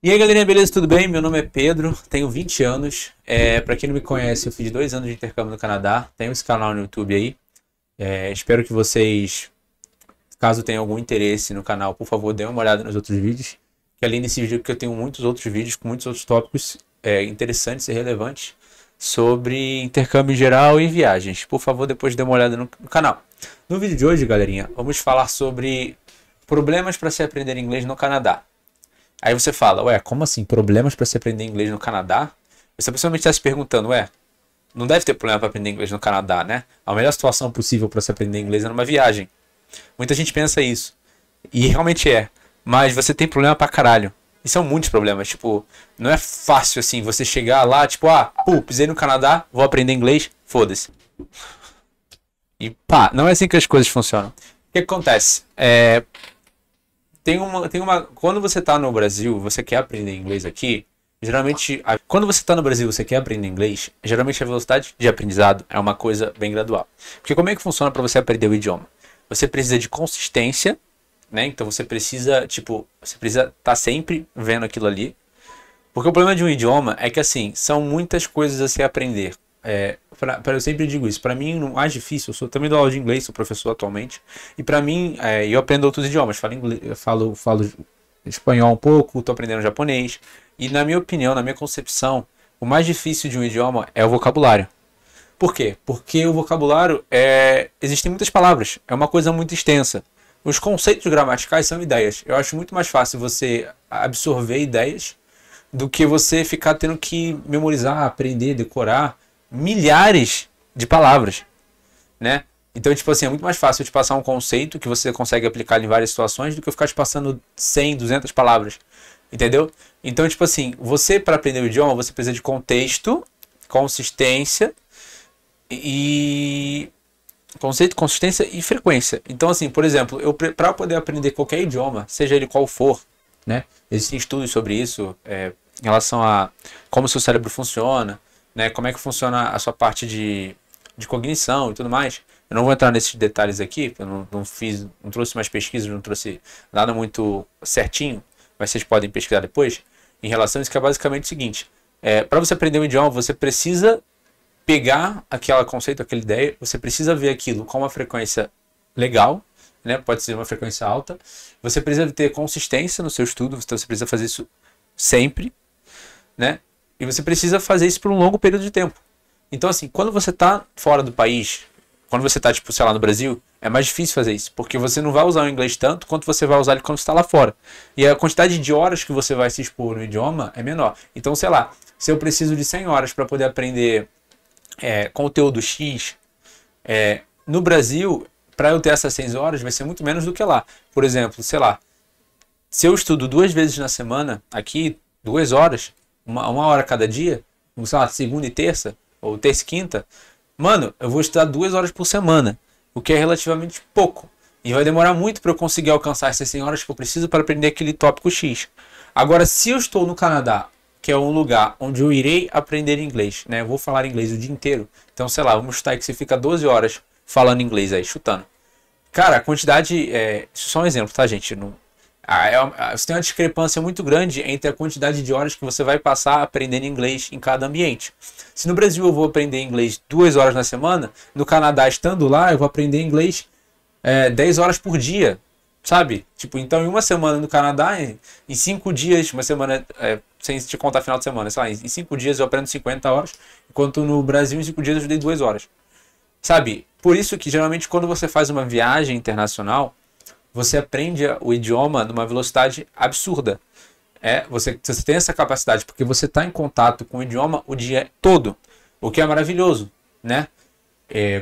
E aí, galerinha, beleza? Tudo bem? Meu nome é Pedro, tenho 20 anos. Para quem não me conhece, eu fiz 2 anos de intercâmbio no Canadá. Tenho esse canal no YouTube aí. Espero que vocês, caso tenham algum interesse no canal, por favor, dêem uma olhada nos outros vídeos. Que além desse vídeo, que eu tenho muitos outros vídeos com muitos outros tópicos interessantes e relevantes sobre intercâmbio em geral e viagens. Por favor, depois dê uma olhada no canal. No vídeo de hoje, galerinha, vamos falar sobre problemas para se aprender inglês no Canadá. Aí você fala, ué, como assim? Problemas para se aprender inglês no Canadá? Você possivelmente está se perguntando, ué, não deve ter problema para aprender inglês no Canadá, né? A melhor situação possível para se aprender inglês é numa viagem. Muita gente pensa isso. E realmente é. Mas você tem problema pra caralho. E são muitos problemas. Tipo, não é fácil assim você chegar lá, tipo, pisei no Canadá, vou aprender inglês, foda-se. E pá, não é assim que as coisas funcionam. O que acontece? Quando você tá no Brasil, você quer aprender inglês aqui, geralmente, quando você tá no Brasil, você quer aprender inglês, geralmente a velocidade de aprendizado é uma coisa bem gradual. Porque como é que funciona para você aprender o idioma? Você precisa de consistência, né? Então você precisa estar sempre vendo aquilo ali. Porque o problema de um idioma é que, assim, são muitas coisas a se aprender. Eu sempre digo isso, para mim o mais difícil, também dou aula de inglês, sou professor atualmente, e para mim, eu aprendo outros idiomas, falo inglês, falo espanhol um pouco, estou aprendendo japonês, e na minha opinião, na minha concepção, o mais difícil de um idioma é o vocabulário. Por quê? Porque o vocabulário existem muitas palavras, é uma coisa muito extensa. Os conceitos gramaticais são ideias, eu acho muito mais fácil você absorver ideias do que você ficar tendo que memorizar, aprender, decorar milhares de palavras, né? Então, tipo assim, é muito mais fácil eu te passar um conceito que você consegue aplicar em várias situações do que eu ficar te passando 100, 200 palavras, entendeu? Então, tipo assim, você para aprender o idioma, você precisa de contexto, consistência e consistência e frequência. Então, assim, por exemplo, para poder aprender qualquer idioma, seja ele qual for, né? Existem estudos sobre isso, em relação a como o seu cérebro funciona, né, como é que funciona a sua parte de cognição e tudo mais. Eu não vou entrar nesses detalhes aqui, eu não trouxe mais pesquisas, não trouxe nada muito certinho, mas vocês podem pesquisar depois, em relação a isso, que é basicamente o seguinte, para você aprender um idioma, você precisa pegar aquele conceito, aquela ideia, você precisa ver aquilo com uma frequência legal, né, pode ser uma frequência alta, você precisa ter consistência no seu estudo, então você precisa fazer isso sempre, né? E você precisa fazer isso por um longo período de tempo. Então, assim, quando você está fora do país, quando você está, tipo, sei lá, no Brasil, é mais difícil fazer isso. Porque você não vai usar o inglês tanto quanto você vai usar ele quando você está lá fora. E a quantidade de horas que você vai se expor no idioma é menor. Então, sei lá, se eu preciso de 100 horas para poder aprender conteúdo X, no Brasil, para eu ter essas 100 horas, vai ser muito menos do que lá. Por exemplo, sei lá, se eu estudo 2 vezes na semana, aqui, 2 horas, uma hora cada dia, sei lá, segunda e terça, ou terça e quinta, mano, eu vou estudar 2 horas por semana, o que é relativamente pouco. E vai demorar muito para eu conseguir alcançar essas 100 horas que eu preciso para aprender aquele tópico X. Agora, se eu estou no Canadá, que é um lugar onde eu irei aprender inglês, né? Eu vou falar inglês o dia inteiro. Então, sei lá, vamos chutar que você fica 12 horas falando inglês aí, chutando. Cara, a quantidade... Isso é só um exemplo, tá, gente? Você tem uma discrepância muito grande entre a quantidade de horas que você vai passar aprendendo inglês em cada ambiente. Se no Brasil eu vou aprender inglês 2 horas na semana, no Canadá, estando lá, eu vou aprender inglês 10 horas por dia, sabe? Tipo, então em uma semana no Canadá, em 5 dias, uma semana, sem te contar final de semana, sei lá, em 5 dias eu aprendo 50 horas, enquanto no Brasil em 5 dias eu estudei 2 horas. Sabe? Por isso que geralmente quando você faz uma viagem internacional, você aprende o idioma numa velocidade absurda. Você tem essa capacidade, porque você está em contato com o idioma o dia todo, o que é maravilhoso, né?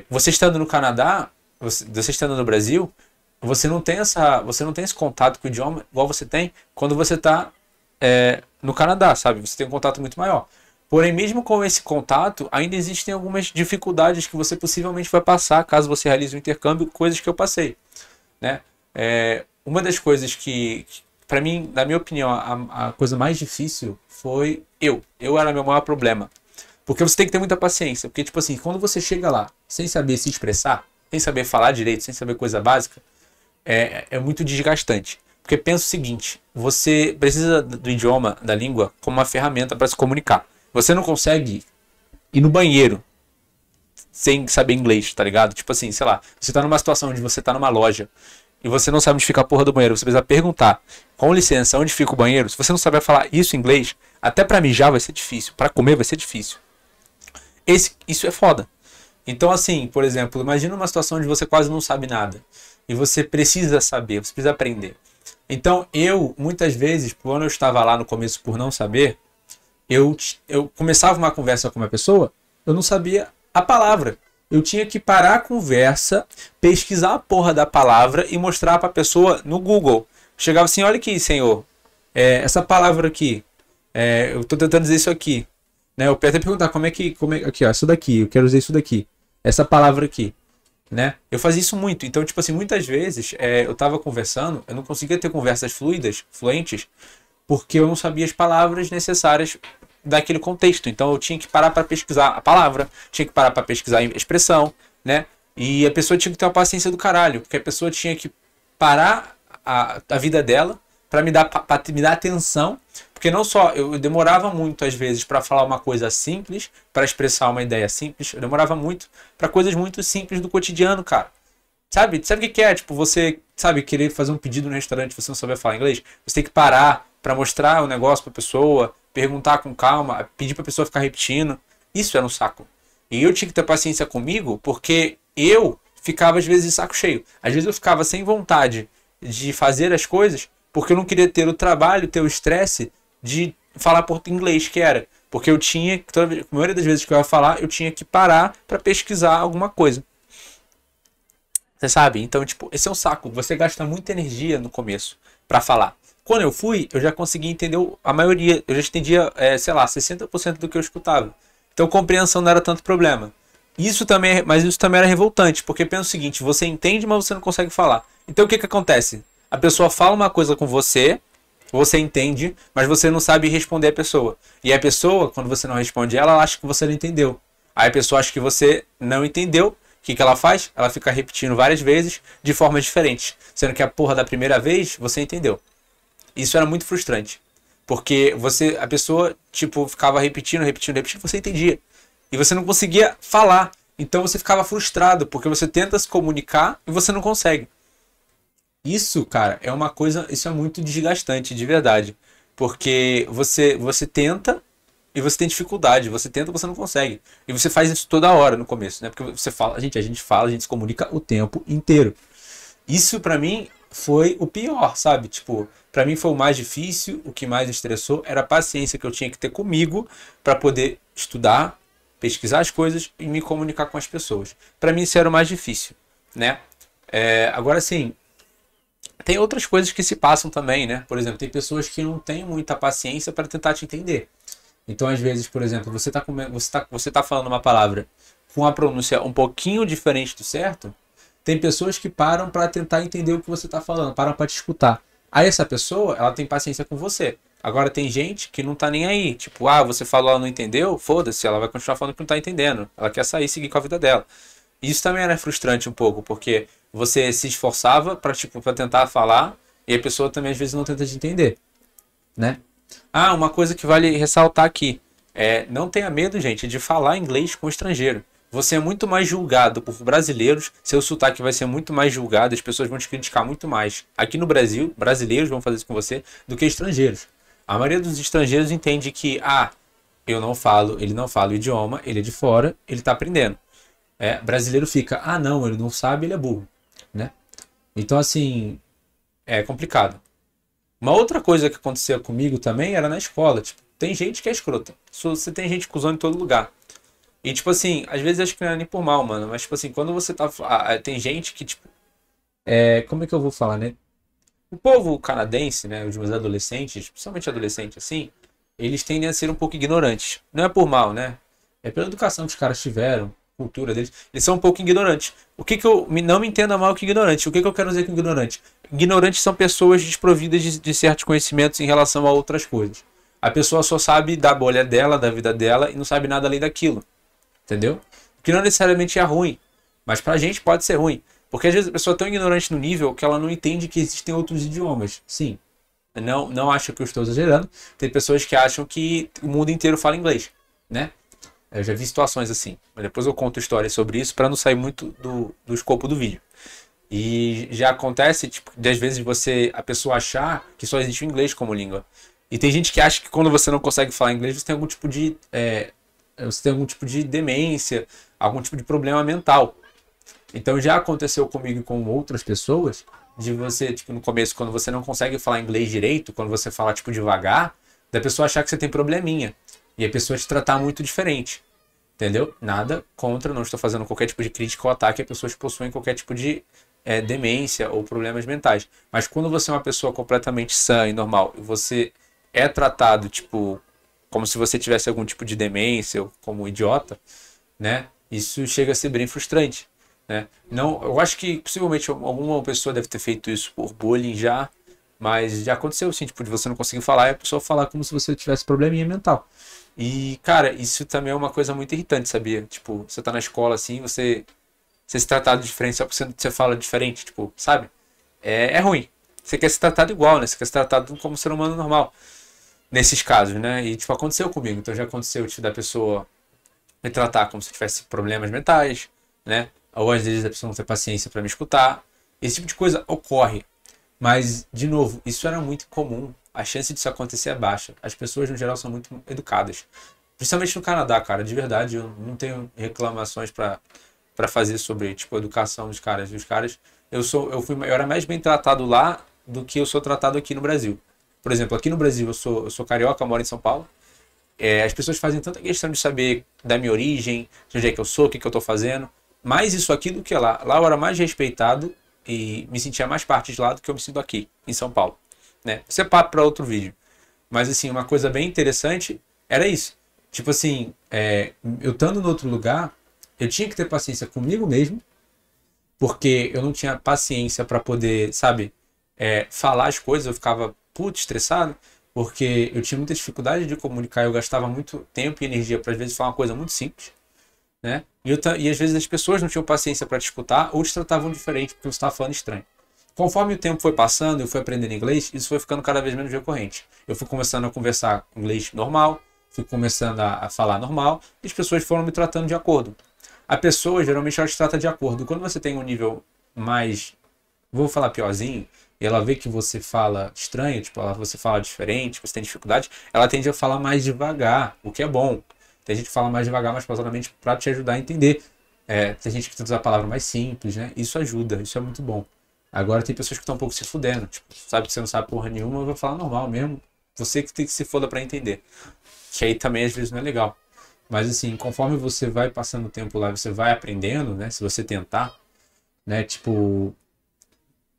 Você estando no Canadá, você estando no Brasil, você não tem esse contato com o idioma igual você tem quando você está no Canadá, sabe? Você tem um contato muito maior. Porém, mesmo com esse contato, ainda existem algumas dificuldades que você possivelmente vai passar caso você realize um intercâmbio, coisas que eu passei, né? Uma das coisas que para mim, na minha opinião, a coisa mais difícil foi eu era meu maior problema, porque você tem que ter muita paciência, porque tipo assim, quando você chega lá sem saber se expressar, sem saber falar direito, sem saber coisa básica, é muito desgastante, Porque pensa o seguinte, você precisa do idioma, da língua, como uma ferramenta para se comunicar. Você não consegue ir no banheiro sem saber inglês, tá ligado? Tipo assim, sei lá, você tá numa situação onde você tá numa loja e você não sabe onde fica a porra do banheiro, você precisa perguntar, com licença, onde fica o banheiro? Se você não saber falar isso em inglês, até pra mijar vai ser difícil, pra comer vai ser difícil. Isso é foda. Então assim, por exemplo, imagina uma situação onde você quase não sabe nada e você precisa saber, você precisa aprender. Então eu, muitas vezes, quando eu estava lá no começo por não saber, eu começava uma conversa com uma pessoa, eu não sabia a palavra. Eu tinha que parar a conversa, pesquisar a porra da palavra e mostrar para a pessoa no Google. Chegava assim, olha aqui, senhor, essa palavra aqui, eu tô tentando dizer isso aqui. Né? Eu até perguntar aqui, ó, isso daqui, eu quero dizer isso daqui. Essa palavra aqui. Né? Eu fazia isso muito. Então, tipo assim, muitas vezes eu tava conversando, eu não conseguia ter conversas fluentes, porque eu não sabia as palavras necessárias daquele contexto. Então eu tinha que parar para pesquisar a palavra, tinha que parar para pesquisar a expressão, né? E a pessoa tinha que ter uma paciência do caralho, porque a pessoa tinha que parar a vida dela para me dar atenção, porque não só eu demorava muito às vezes para falar uma coisa simples, para expressar uma ideia simples, eu demorava muito para coisas muito simples do cotidiano, cara. Sabe o que é? Tipo, você, sabe, querer fazer um pedido no restaurante, você não saber falar inglês, você tem que parar para mostrar o negócio para a pessoa, perguntar com calma, pedir para a pessoa ficar repetindo. Isso era um saco. E eu tinha que ter paciência comigo, porque eu ficava às vezes de saco cheio. Às vezes eu ficava sem vontade de fazer as coisas, porque eu não queria ter o trabalho, ter o estresse de falar inglês, que era. Porque eu tinha, a maioria das vezes que eu ia falar, eu tinha que parar para pesquisar alguma coisa. Você sabe? Então, tipo, esse é um saco. Você gasta muita energia no começo para falar. Quando eu fui, eu já consegui entender a maioria. Eu já entendia, sei lá, 60% do que eu escutava. Então, compreensão não era tanto problema. Mas isso também era revoltante, porque pensa o seguinte, você entende, mas você não consegue falar. Então, o que acontece? A pessoa fala uma coisa com você entende, mas você não sabe responder a pessoa. E a pessoa, quando você não responde ela acha que você não entendeu. Aí a pessoa acha que você não entendeu. O que ela faz? Ela fica repetindo várias vezes de formas diferentes. Sendo que a porra da primeira vez você entendeu. Isso era muito frustrante. Porque a pessoa, tipo, ficava repetindo, você entendia. E você não conseguia falar. Então você ficava frustrado, porque você tenta se comunicar e você não consegue. Isso, cara, é uma coisa, isso é muito desgastante, de verdade. Porque você tenta e você tem dificuldade, você tenta, você não consegue. E você faz isso toda hora no começo, né? Porque você fala, a gente se comunica o tempo inteiro. Isso pra mim foi o pior, sabe? Tipo, pra mim foi o mais difícil, o que mais estressou era a paciência que eu tinha que ter comigo pra poder estudar, pesquisar as coisas e me comunicar com as pessoas. Pra mim isso era o mais difícil, né? Agora sim, tem outras coisas que se passam também, né? Por exemplo, tem pessoas que não têm muita paciência para tentar te entender. Então, às vezes, por exemplo, você tá falando uma palavra com a pronúncia um pouquinho diferente do certo, tem pessoas que param para tentar entender o que você está falando, param para te escutar. Aí essa pessoa, ela tem paciência com você. Agora tem gente que não tá nem aí. Tipo, você falou, ela não entendeu? Foda-se, ela vai continuar falando que não tá entendendo. Ela quer sair e seguir com a vida dela. Isso também era frustrante um pouco, porque você se esforçava para tentar falar e a pessoa também às vezes não tenta te entender, né? Uma coisa que vale ressaltar aqui não tenha medo, gente, de falar inglês com estrangeiro. Você é muito mais julgado por brasileiros, seu sotaque vai ser muito mais julgado, as pessoas vão te criticar muito mais. Aqui no Brasil, brasileiros vão fazer isso com você do que estrangeiros. A maioria dos estrangeiros entende que, eu não falo, ele não fala o idioma, ele é de fora, ele está aprendendo. Brasileiro fica, não, ele não sabe, ele é burro, né? Então, assim, é complicado. Uma outra coisa que acontecia comigo também era na escola. Tipo, tem gente que é escrota. Você tem gente cuzão em todo lugar. E, tipo assim, às vezes acho que não é nem por mal, mano. Mas, tipo assim, quando você tá... tem gente que, tipo... como é que eu vou falar, né? O povo canadense, né? Os meus adolescentes, principalmente adolescentes, assim... Eles tendem a ser um pouco ignorantes. Não é por mal, né? É pela educação que os caras tiveram. Cultura deles. Eles são um pouco ignorantes. Não me entenda mal que ignorante. O que eu quero dizer com ignorante? Ignorantes são pessoas desprovidas de certos conhecimentos em relação a outras coisas. A pessoa só sabe da bolha dela, da vida dela e não sabe nada além daquilo. Entendeu? O que não necessariamente é ruim. Mas pra gente pode ser ruim. Porque às vezes a pessoa é tão ignorante no nível que ela não entende que existem outros idiomas. Sim, não acho que eu estou exagerando. Tem pessoas que acham que o mundo inteiro fala inglês, né? Eu já vi situações assim. Mas depois eu conto histórias sobre isso para não sair muito do escopo do vídeo. E já acontece, tipo, de às vezes a pessoa achar que só existe o inglês como língua. E tem gente que acha que quando você não consegue falar inglês, você tem algum tipo de demência, algum tipo de problema mental. Então já aconteceu comigo e com outras pessoas, de você, tipo, no começo, quando você não consegue falar inglês direito, quando você fala, tipo, devagar, da pessoa achar que você tem probleminha. E a pessoa te tratar muito diferente. Entendeu? Nada contra, não estou fazendo qualquer tipo de crítica ou ataque a pessoas que possuem qualquer tipo de demência ou problemas mentais. Mas quando você é uma pessoa completamente sã e normal, e você é tratado, tipo, como se você tivesse algum tipo de demência ou como idiota, né? Isso chega a ser bem frustrante, né? Não, eu acho que possivelmente alguma pessoa deve ter feito isso por bullying já, mas já aconteceu assim, tipo, de você não conseguir falar e a pessoa falar como se você tivesse probleminha mental. E, cara, isso também é uma coisa muito irritante, sabia? Tipo, você tá na escola assim, você se tratado diferente só porque você fala diferente, tipo, sabe? É ruim. Você quer ser tratado igual, né? Você quer ser tratado como um ser humano normal. Nesses casos, né? E, tipo, aconteceu comigo. Então já aconteceu, tipo, da pessoa me tratar como se tivesse problemas mentais, né? Ou às vezes a pessoa não ter paciência para me escutar. Esse tipo de coisa ocorre. Mas, de novo, isso era muito comum. A chance disso acontecer é baixa. As pessoas, no geral, são muito educadas. Principalmente no Canadá, cara. De verdade, eu não tenho reclamações para fazer sobre, tipo, a educação dos caras. Os caras, eu era mais bem tratado lá do que eu sou tratado aqui no Brasil. Por exemplo, aqui no Brasil eu sou carioca, moro em São Paulo. As pessoas fazem tanta questão de saber da minha origem, de onde é que eu sou, o que que eu tô fazendo. Mais isso aqui do que lá. Lá eu era mais respeitado e me sentia mais parte de lá do que eu me sinto aqui, em São Paulo, né? Isso é papo para outro vídeo. Mas, assim, uma coisa bem interessante era isso. Tipo assim, eu estando no outro lugar, eu tinha que ter paciência comigo mesmo, porque eu não tinha paciência para poder, sabe, falar as coisas. Eu ficava, putz, estressado, porque eu tinha muita dificuldade de comunicar. Eu gastava muito tempo e energia para, às vezes, falar uma coisa muito simples, né? E às vezes as pessoas não tinham paciência para te escutar ou te tratavam diferente porque você estava falando estranho. Conforme o tempo foi passando, eu fui aprendendo inglês, isso foi ficando cada vez menos recorrente. Eu fui começando a conversar inglês normal, fui começando a falar normal, e as pessoas foram me tratando de acordo. A pessoa, geralmente, ela te trata de acordo. Quando você tem um nível mais, vou falar piorzinho, e ela vê que você fala estranho, tipo, você fala diferente, você tem dificuldade, ela tende a falar mais devagar, o que é bom. Tem gente que fala mais devagar, mais pausadamente, para te ajudar a entender. Tem gente que tenta usar a palavra mais simples, né? Isso ajuda, isso é muito bom. Agora tem pessoas que estão um pouco se fudendo. Tipo, sabe que você não sabe porra nenhuma, eu vou falar normal mesmo. Você que tem que se foda para entender. Que aí também às vezes não é legal. Mas assim, conforme você vai passando o tempo lá, você vai aprendendo, né? Se você tentar, né? Tipo,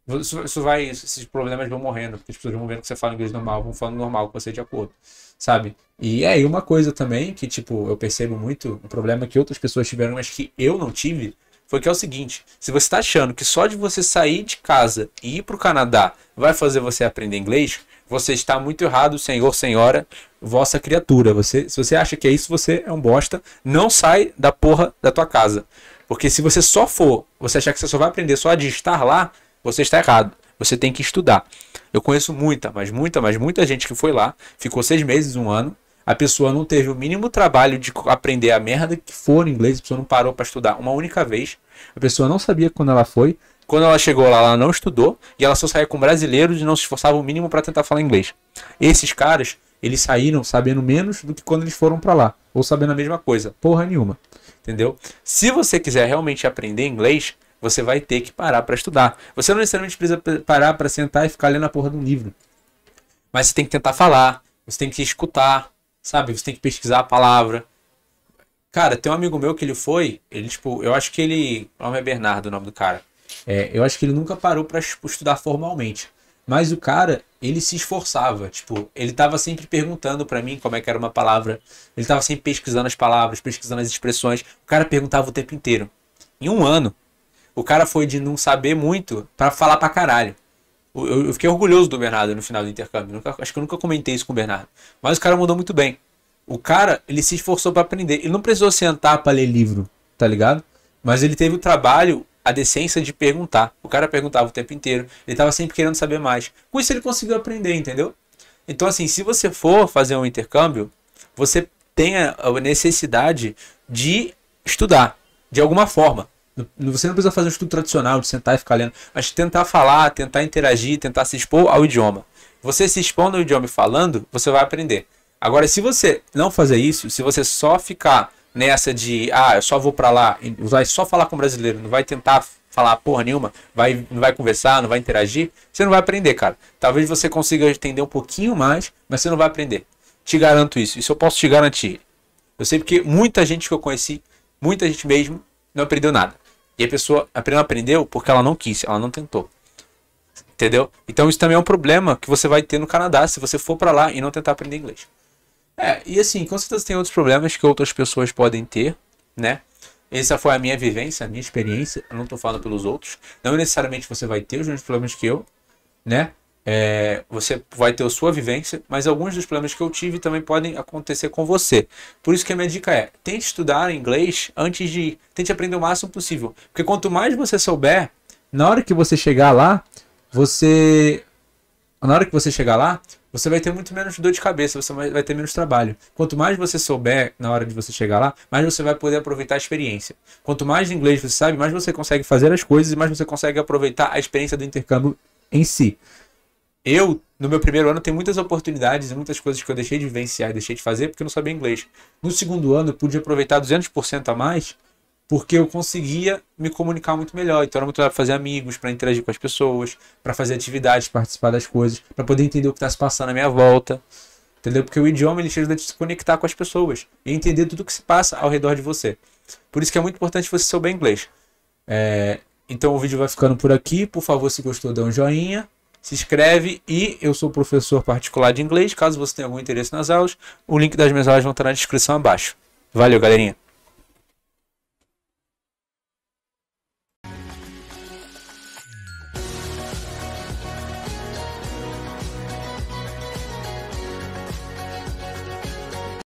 esses problemas vão morrendo, porque as pessoas vão vendo que você fala inglês normal, vão falando normal com você de acordo, sabe? E uma coisa também que, tipo, eu percebo muito, um problema que outras pessoas tiveram, mas que eu não tive, foi que é o seguinte: se você está achando que só de você sair de casa e ir para o Canadá vai fazer você aprender inglês, você está muito errado, senhor, senhora, vossa criatura. Se você acha que é isso, você é um bosta. Não sai da porra da tua casa. Porque se você você achar que você só vai aprender só de estar lá, você está errado. Você tem que estudar. Eu conheço muita gente que foi lá, ficou 6 meses, 1 ano. A pessoa não teve o mínimo trabalho de aprender a merda que for em inglês. A pessoa não parou para estudar uma única vez. A pessoa não sabia quando ela foi. Quando ela chegou lá, ela não estudou. E ela só saía com brasileiros e não se esforçava o mínimo para tentar falar inglês. Esses caras, eles saíram sabendo menos do que quando eles foram para lá. Ou sabendo a mesma coisa. Porra nenhuma. Entendeu? Se você quiser realmente aprender inglês, você vai ter que parar para estudar. Você não necessariamente precisa parar para sentar e ficar lendo a porra de um livro. Mas você tem que tentar falar. Você tem que escutar. Sabe? Você tem que pesquisar a palavra. Cara, tem um amigo meu que tipo, eu acho que ele, o nome é Bernardo, o nome do cara. Eu acho que ele nunca parou pra estudar formalmente. Mas o cara, ele se esforçava. Tipo, ele tava sempre perguntando pra mim como é que era uma palavra. Ele tava sempre pesquisando as palavras, pesquisando as expressões. O cara perguntava o tempo inteiro. Em 1 ano, o cara foi de não saber muito pra falar pra caralho. Eu fiquei orgulhoso do Bernardo no final do intercâmbio. Acho que eu nunca comentei isso com o Bernardo. Mas o cara mandou muito bem. O cara, ele se esforçou pra aprender. Ele não precisou sentar pra ler livro, tá ligado? Mas ele teve o trabalho a decência de perguntar. O cara perguntava o tempo inteiro, ele estava sempre querendo saber mais. Com isso ele conseguiu aprender, entendeu? Então assim, se você for fazer um intercâmbio, você tem a necessidade de estudar, de alguma forma. Você não precisa fazer um estudo tradicional, de sentar e ficar lendo, mas tentar falar, tentar interagir, tentar se expor ao idioma. Você se expondo ao idioma e falando, você vai aprender. Agora, se você não fazer isso, se você só ficar nessa de, eu só vou pra lá, vai só falar com brasileiro, não vai tentar falar porra nenhuma, não vai conversar, não vai interagir, você não vai aprender, cara. Talvez você consiga entender um pouquinho mais, mas você não vai aprender. Te garanto isso. Isso eu posso te garantir. Eu sei porque muita gente que eu conheci, muita gente mesmo, não aprendeu nada. E a pessoa aprendeu porque ela não quis, ela não tentou. Entendeu? Então isso também é um problema que você vai ter no Canadá se você for pra lá e não tentar aprender inglês. E assim, com certeza tem outros problemas que outras pessoas podem ter, né? Essa foi a minha vivência, a minha experiência. Eu não tô falando pelos outros. Não necessariamente você vai ter os mesmos problemas que eu, né? Você vai ter a sua vivência, mas alguns dos problemas que eu tive também podem acontecer com você. Por isso que a minha dica é, tente estudar inglês antes de ir. Tente aprender o máximo possível. Porque quanto mais você souber, na hora que você chegar lá, você vai ter muito menos dor de cabeça, você vai ter menos trabalho. Quanto mais você souber na hora de você chegar lá, mais você vai poder aproveitar a experiência. Quanto mais inglês você sabe, mais você consegue fazer as coisas e mais você consegue aproveitar a experiência do intercâmbio em si. Eu, no meu primeiro ano, tenho muitas oportunidades e muitas coisas que eu deixei de vivenciar e deixei de fazer porque eu não sabia inglês. No segundo ano, eu pude aproveitar 200% a mais porque eu conseguia me comunicar muito melhor. Então era muito melhor para fazer amigos, para interagir com as pessoas, para fazer atividades, participar das coisas, para poder entender o que está se passando à minha volta. Entendeu? Porque o idioma ele te ajuda a se conectar com as pessoas e entender tudo o que se passa ao redor de você. Por isso que é muito importante você souber inglês. Então o vídeo vai ficando por aqui. Por favor, se gostou, dê um joinha. Se inscreve e eu sou professor particular de inglês. Caso você tenha algum interesse nas aulas, o link das minhas aulas vão estar na descrição abaixo. Valeu, galerinha!